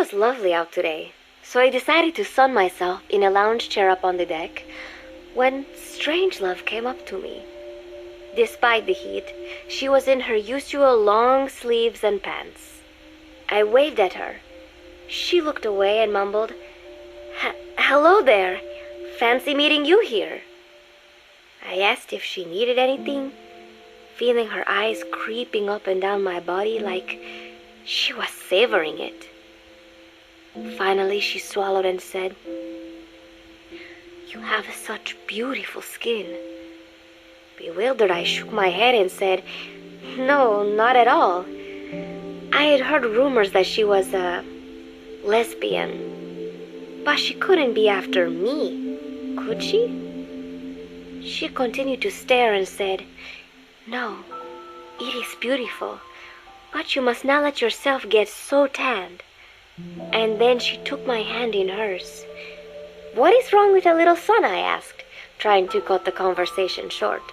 was lovely out today, so I decided to sun myself in a lounge chair up on the deck when Strangelove came up to me. Despite the heat, she was in her usual long sleeves and pants. I waved at her. She looked away and mumbled, "Hello there. Fancy meeting you here." I asked if she needed anything, feeling her eyes creeping up and down my body like she was savoring it. Finally, she swallowed and said, "You have such beautiful skin." Bewildered, I shook my head and said, "No, not at all. I had heard rumors that she was a lesbian, but she couldn't be after me, could she?" She continued to stare and said, "No, it is beautiful, but you must not let yourself get so tanned." And then she took my hand in hers. "What is wrong with a little sun?" I asked, trying to cut the conversation short.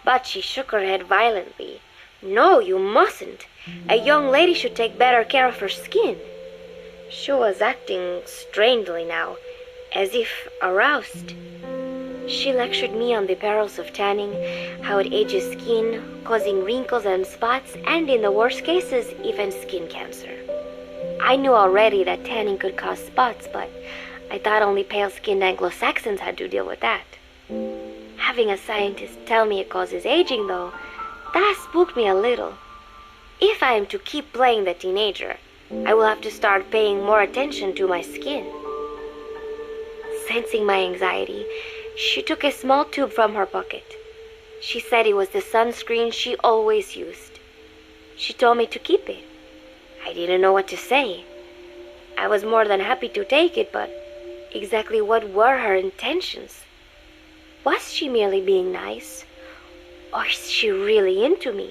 But she shook her head violently. "No, you mustn't. A young lady should take better care of her skin." She was acting strangely now, as if aroused. She lectured me on the perils of tanning, how it ages skin, causing wrinkles and spots, and in the worst cases, even skin cancer. I knew already that tanning could cause spots, but I thought only pale-skinned Anglo-Saxons had to deal with that. Having a scientist tell me it causes aging, though, that spooked me a little. If I am to keep playing the teenager, I will have to start paying more attention to my skin. Sensing my anxiety, she took a small tube from her pocket. She said it was the sunscreen she always used. She told me to keep it. I didn't know what to say. I was more than happy to take it, but exactly what were her intentions? Was she merely being nice? Or is she really into me?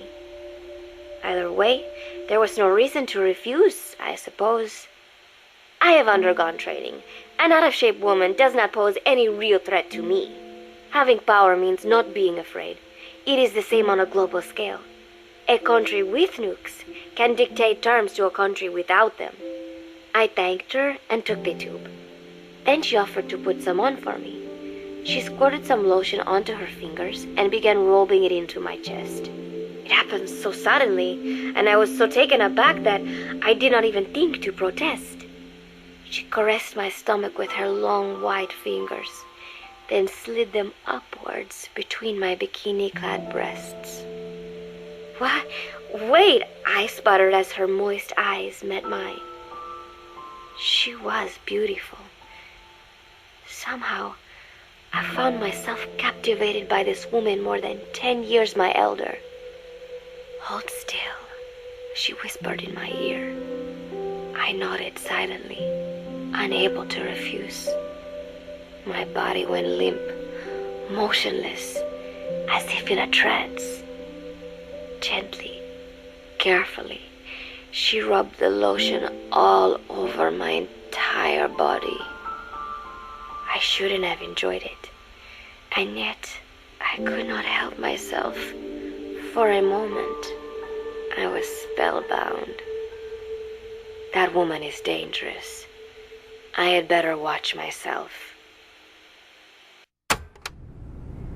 Either way, there was no reason to refuse, I suppose. I have undergone training. An out-of-shape woman does not pose any real threat to me. Having power means not being afraid. It is the same on a global scale. A country with nukes can dictate terms to a country without them. I thanked her and took the tube. Then she offered to put some on for me. She squirted some lotion onto her fingers and began rolling it into my chest. It happened so suddenly, and I was so taken aback that I did not even think to protest. She caressed my stomach with her long white fingers, then slid them upwards between my bikini-clad breasts. "What? Wait," I sputtered as her moist eyes met mine. She was beautiful. Somehow, I found myself captivated by this woman more than 10 years my elder. "Hold still," she whispered in my ear. I nodded silently, unable to refuse. My body went limp, motionless, as if in a trance. Gently, carefully, she rubbed the lotion all over my entire body. I shouldn't have enjoyed it, and yet I could not help myself. For a moment, I was spellbound. That woman is dangerous. I had better watch myself.